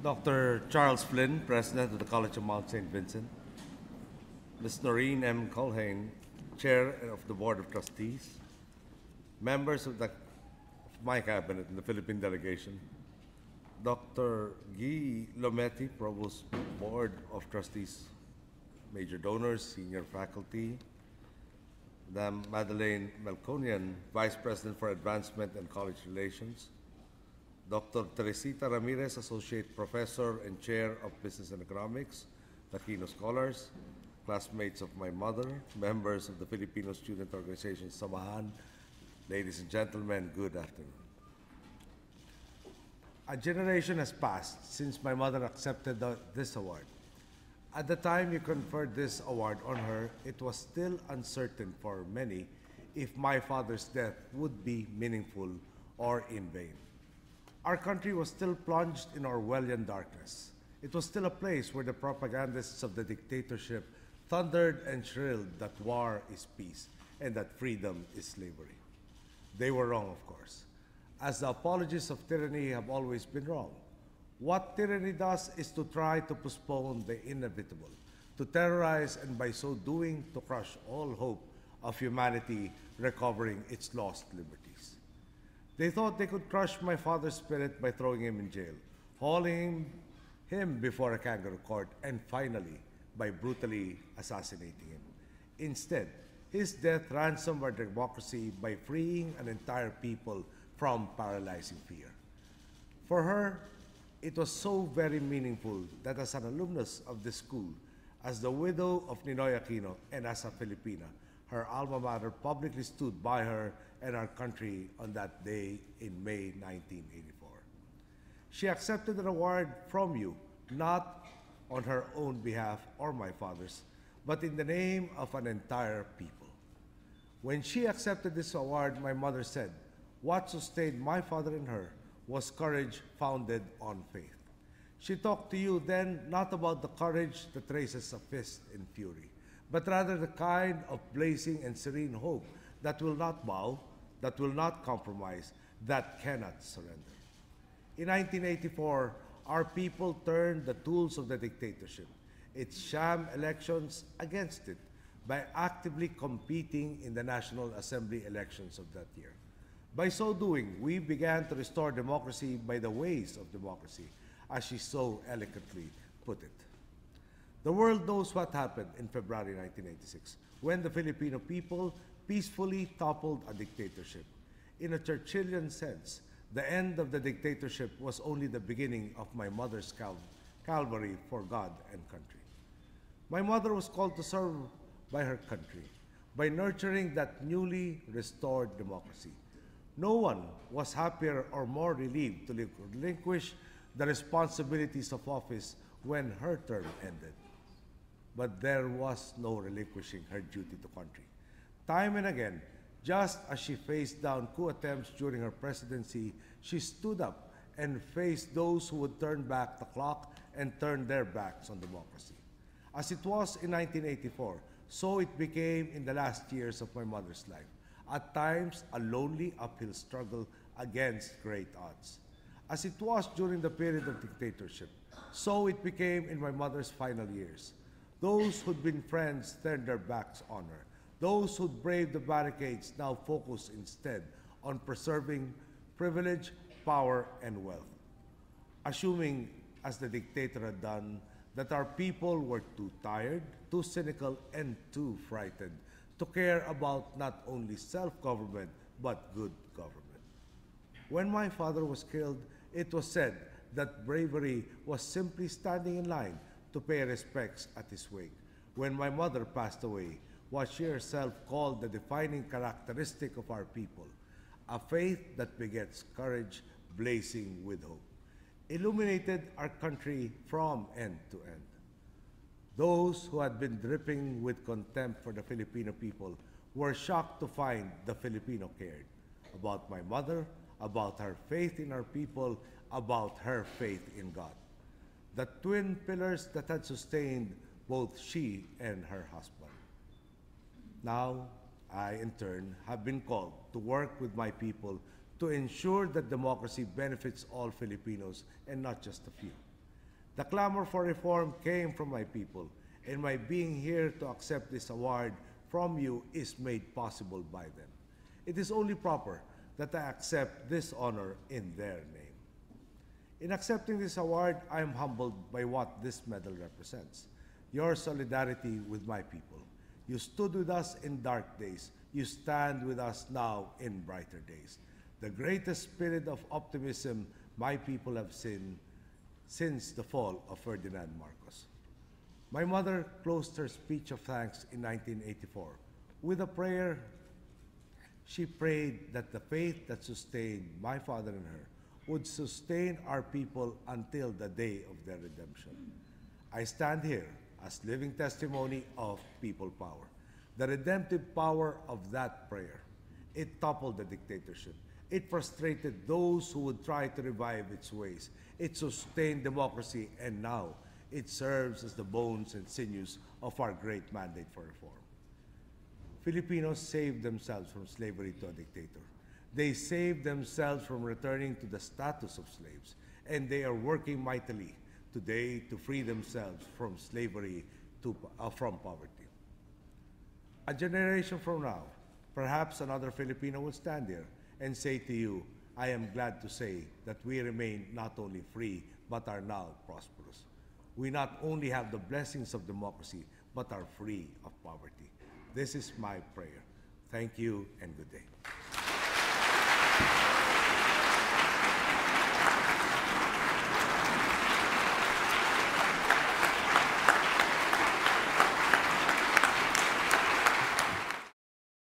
Dr. Charles Flynn, President of the College of Saint Vincent, Ms. Noreen M. Culhane, Chair of the Board of Trustees, members of my cabinet in the Philippine delegation, Dr. Guy Lometti, Provost Board of Trustees, major donors, senior faculty, Madam Madeleine Melconian, Vice President for Advancement and College Relations, Dr. Teresita Ramirez, Associate Professor and Chair of Business and Economics, Aquino Scholars, classmates of my mother, members of the Filipino Student Organization Samahan, ladies and gentlemen, good afternoon. A generation has passed since my mother accepted this award. At the time you conferred this award on her, it was still uncertain for many if my father's death would be meaningful or in vain. Our country was still plunged in Orwellian darkness. It was still a place where the propagandists of the dictatorship thundered and shrilled that war is peace and that freedom is slavery. They were wrong, of course, as the apologists of tyranny have always been wrong. What tyranny does is to try to postpone the inevitable, to terrorize and by so doing to crush all hope of humanity recovering its lost liberties. They thought they could crush my father's spirit by throwing him in jail, hauling him before a kangaroo court, and finally, by brutally assassinating him. Instead, his death ransomed our democracy by freeing an entire people from paralyzing fear. For her, it was so very meaningful that as an alumnus of this school, as the widow of Ninoy Aquino, and as a Filipina, her alma mater publicly stood by her and our country on that day in May 1984. She accepted an award from you, not on her own behalf or my father's, but in the name of an entire people. When she accepted this award, my mother said, what sustained my father and her was courage founded on faith. She talked to you then not about the courage that raises a fist in fury, but rather the kind of blazing and serene hope that will not bow, that will not compromise, that cannot surrender. In 1984, our people turned the tools of the dictatorship, its sham elections, against it by actively competing in the National Assembly elections of that year. By so doing, we began to restore democracy by the ways of democracy, as she so eloquently put it. The world knows what happened in February 1986, when the Filipino people peacefully toppled a dictatorship. In a Churchillian sense, the end of the dictatorship was only the beginning of my mother's calvary for God and country. My mother was called to serve by her country, by nurturing that newly restored democracy. No one was happier or more relieved to relinquish the responsibilities of office when her term ended. But there was no relinquishing her duty to country. Time and again, just as she faced down coup attempts during her presidency, she stood up and faced those who would turn back the clock and turn their backs on democracy. As it was in 1984, so it became in the last years of my mother's life. At times, a lonely uphill struggle against great odds. As it was during the period of dictatorship, so it became in my mother's final years. Those who'd been friends turned their backs on her. Those who'd braved the barricades now focus instead on preserving privilege, power, and wealth. Assuming, as the dictator had done, that our people were too tired, too cynical, and too frightened to care about not only self-government, but good government. When my father was killed, it was said that bravery was simply standing in line to pay respects at his wake. When my mother passed away, what she herself called the defining characteristic of our people, a faith that begets courage blazing with hope, illuminated our country from end to end. Those who had been dripping with contempt for the Filipino people were shocked to find the Filipino cared about my mother, about her faith in our people, about her faith in God. The twin pillars that had sustained both she and her husband. Now, I, in turn, have been called to work with my people to ensure that democracy benefits all Filipinos and not just a few. The clamor for reform came from my people, and my being here to accept this award from you is made possible by them. It is only proper that I accept this honor in their name. In accepting this award, I am humbled by what this medal represents: your solidarity with my people. You stood with us in dark days. You stand with us now in brighter days. The greatest spirit of optimism my people have seen since the fall of Ferdinand Marcos. My mother closed her speech of thanks in 1984 with a prayer. She prayed that the faith that sustained my father and her would sustain our people until the day of their redemption. I stand here as living testimony of people power, the redemptive power of that prayer. It toppled the dictatorship. It frustrated those who would try to revive its ways. It sustained democracy, and now it serves as the bones and sinews of our great mandate for reform. Filipinos saved themselves from slavery to a dictator. They saved themselves from returning to the status of slaves, and they are working mightily today to free themselves from slavery from poverty. A generation from now, perhaps another Filipino will stand here and say to you, I am glad to say that we remain not only free, but are now prosperous. We not only have the blessings of democracy, but are free of poverty. This is my prayer. Thank you and good day.